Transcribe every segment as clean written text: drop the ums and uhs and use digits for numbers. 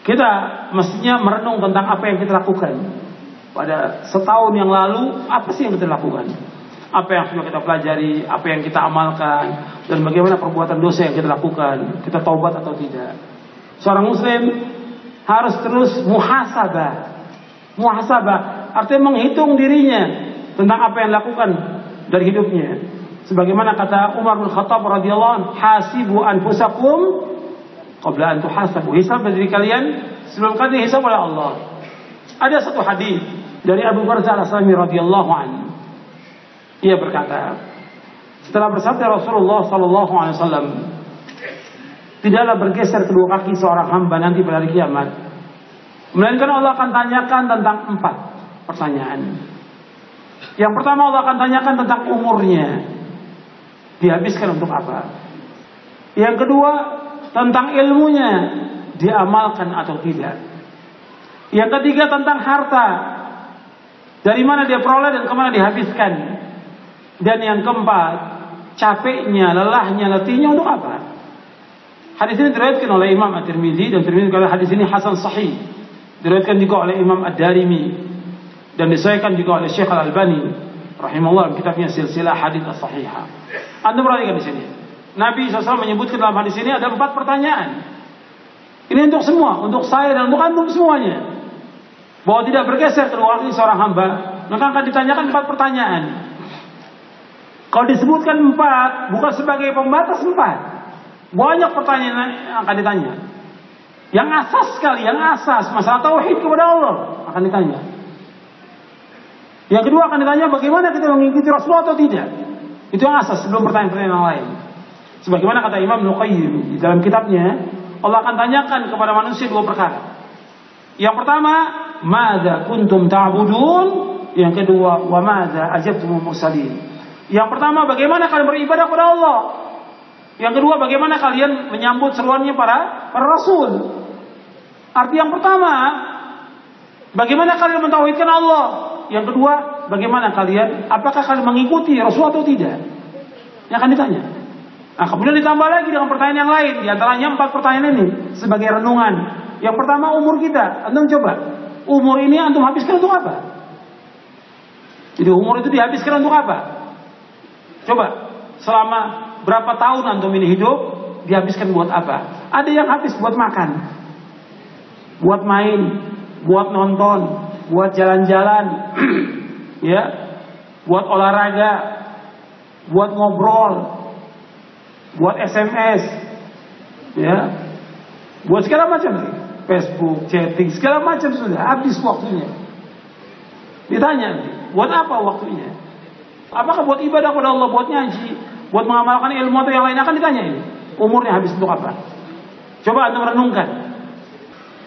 Kita mestinya merenung tentang apa yang kita lakukan. Pada setahun yang lalu, apa sih yang kita lakukan? Apa yang sudah kita pelajari, apa yang kita amalkan, dan bagaimana perbuatan dosa yang kita lakukan. Kita taubat atau tidak. Seorang muslim harus terus muhasabah. Muhasabah artinya menghitung dirinya tentang apa yang dilakukan dari hidupnya. Sebagaimana kata Umar bin Khattab radhiyallahu anhu, hasibu anfusakum qabla an tuhasabu. Hisab diri kalian sebelum kalian dihisab oleh Allah. Ada satu hadis dari Abu Barzah Al-Aslami radhiyallahu anhu. Ia berkata, setelah bersabda Rasulullah sallallahu alaihi wasallam, tidaklah bergeser kedua kaki seorang hamba nanti pada hari kiamat, melainkan Allah akan tanyakan tentang 4 pertanyaan. Yang pertama, Allah akan tanyakan tentang umurnya, dihabiskan untuk apa. Yang kedua, tentang ilmunya, diamalkan atau tidak. Yang ketiga, tentang harta, dari mana dia peroleh dan kemana dihabiskan. Dan yang keempat, capeknya, lelahnya, letihnya untuk apa. Hadis ini diriwayatkan oleh Imam At-Tirmidzi, dan Tirmidzi kata hadis ini hasan sahih. Diriwayatkan juga oleh Imam Ad-Darimi, dan disahihkan juga oleh Syekh Al-Albani rahimahullah dalam kitabnya Silsilah Hadits As-Sahihah. Anda perhatikan di sini, Nabi SAW menyebutkan dalam hadis ini ada 4 pertanyaan. Ini untuk semua, untuk saya dan untuk antum semuanya. Bahwa tidak bergeser kedua kaki seorang hamba, maka akan ditanyakan 4 pertanyaan. Kalau disebutkan 4, bukan sebagai pembatas 4. Banyak pertanyaan yang akan ditanya. Yang asas sekali, yang asas masalah tauhid kepada Allah akan ditanya. Yang kedua akan ditanya bagaimana kita mengikuti Rasulullah atau tidak. Itu yang asas sebelum pertanyaan-pertanyaan yang lain. Sebagaimana kata Imam Nuqayyim di dalam kitabnya, Allah akan tanyakan kepada manusia 2 perkara. Yang pertama, madza kuntum ta'budun? Yang kedua, wa madza ajabtumul mursalin? Yang pertama, bagaimana kalian beribadah kepada Allah? Yang kedua, bagaimana kalian menyambut seruannya para rasul? Arti yang pertama, bagaimana kalian mentauhidkan Allah? Yang kedua, bagaimana kalian, apakah kalian mengikuti Rasul atau tidak? Yang akan ditanya. Nah, kemudian ditambah lagi dengan pertanyaan yang lain. Di antaranya 4 pertanyaan ini sebagai renungan. Yang pertama, umur kita. Antum coba, umur ini antum habiskan untuk apa? Jadi umur itu dihabiskan untuk apa? Coba, selama berapa tahun antum ini hidup, dihabiskan buat apa? Ada yang habis buat makan, buat main, buat nonton, buat jalan-jalan, ya, buat olahraga, buat ngobrol, buat SMS, ya, buat segala macam, Facebook, chatting, segala macam sudah habis waktunya. Ditanya, buat apa waktunya? Apakah buat ibadah kepada Allah, buat ngaji, buat mengamalkan ilmu atau yang lain? Akan ditanya ini. Umurnya habis untuk apa? Coba anda merenungkan.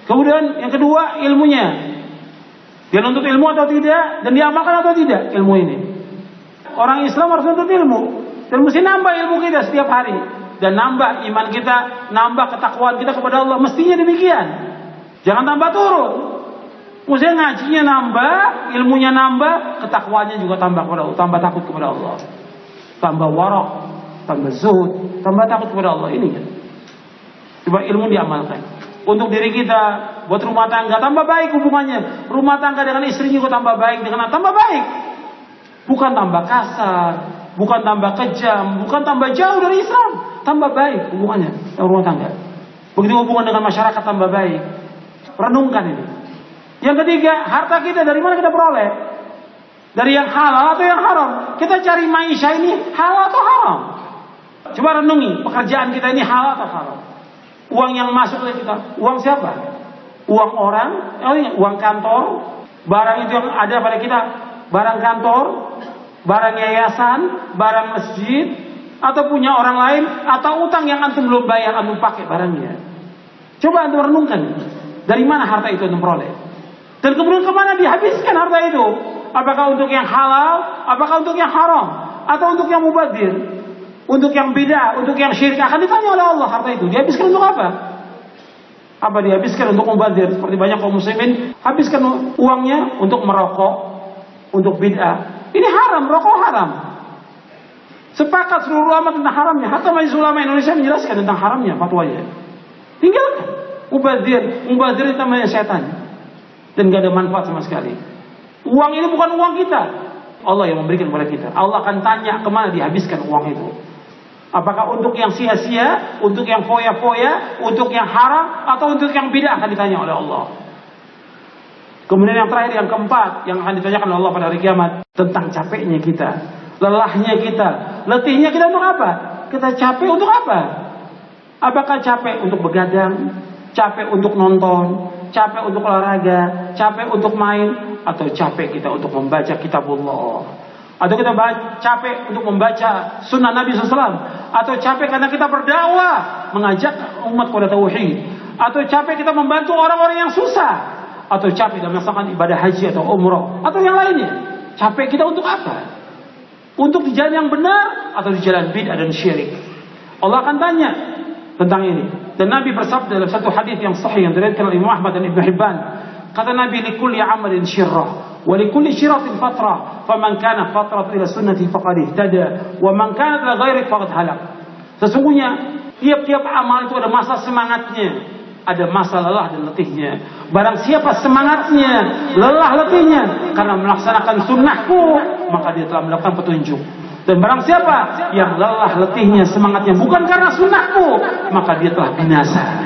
Kemudian yang kedua, ilmunya. Dia nuntut ilmu atau tidak, dan diamalkan atau tidak ilmu ini. Orang Islam harus nuntut ilmu, dan mesti nambah ilmu kita setiap hari, dan nambah iman kita, nambah ketakwaan kita kepada Allah. Mestinya demikian. Jangan tambah turun. Mestinya ngajinya nambah, ilmunya nambah, ketakwaannya juga tambah kepada Allah, tambah takut kepada Allah, tambah warok, tambah zuhud, tambah takut kepada Allah. Ini kan. Coba ilmu diamalkan. Untuk diri kita, buat rumah tangga tambah baik hubungannya. Rumah tangga dengan istrinya juga tambah baik, dengan tambah baik. Bukan tambah kasar, bukan tambah kejam, bukan tambah jauh dari Islam. Tambah baik hubungannya dengan rumah tangga. Begitu hubungan dengan masyarakat tambah baik. Renungkan ini. Yang ketiga, harta kita dari mana kita peroleh? Dari yang halal atau yang haram? Kita cari maisha ini halal atau haram? Coba renungi, pekerjaan kita ini halal atau haram? Uang yang masuk ke kita, uang siapa? Uang orang, uang kantor, barang itu yang ada pada kita, barang kantor, barang yayasan, barang masjid, atau punya orang lain, atau utang yang antum belum bayar, antum pakai barangnya. Coba antum renungkan, dari mana harta itu antum peroleh? Dan kemudian kemana dihabiskan harta itu? Apakah untuk yang halal? Apakah untuk yang haram? Atau untuk yang mubadzir? Untuk yang bid'ah? Untuk yang syirik? Akan ditanya oleh Allah harta itu. Dihabiskan untuk apa? Apa dihabiskan untuk mubadzir? Seperti banyak kaum muslimin habiskan uangnya untuk merokok, untuk bid'ah. Ini haram, rokok haram. Sepakat seluruh ulama tentang haramnya. Hatta Majelis Ulama Indonesia menjelaskan tentang haramnya fatwanya. Tinggalkan. Mubazir itu namanya setan. Dan gak ada manfaat sama sekali. Uang ini bukan uang kita. Allah yang memberikan kepada kita. Allah akan tanya kemana dihabiskan uang itu. Apakah untuk yang sia-sia, untuk yang foya-foya, untuk yang haram, atau untuk yang bid'ah, akan ditanya oleh Allah. Kemudian yang terakhir, yang keempat, yang akan ditanyakan oleh Allah pada hari kiamat, tentang capeknya kita, lelahnya kita, letihnya kita untuk apa? Kita capek untuk apa? Apakah capek untuk begadang, capek untuk nonton, capek untuk olahraga, capek untuk main, atau capek kita untuk membaca kitabullah? Atau kita capek untuk membaca sunnah Nabi SAW? Atau capek karena kita berdakwah, mengajak umat kepada tauhid? Atau capek kita membantu orang-orang yang susah? Atau capek dalam melaksanakan ibadah haji atau umrah? Atau yang lainnya? Capek kita untuk apa? Untuk di jalan yang benar atau di jalan bid'ah dan syirik? Allah akan tanya tentang ini. Dan Nabi bersabda dalam satu hadis yang sahih yang diriwayatkan oleh Imam Ahmad dan Ibnu Hibban. Kata Nabi, likulli amalin syirrah wa likulli syiratin fatrah, faman kana fatratu ila sunnati faqad ihtada wa man kana ila ghairi faqad halak. Sesungguhnya tiap-tiap amal itu ada masa semangatnya, ada masa lelah dan letihnya. Barang siapa semangatnya, lelah letihnya karena melaksanakan sunnahku, maka dia telah melakukan petunjuk. Dan barang siapa yang lelah letihnya semangatnya bukan karena sunnahku, maka dia telah binasa.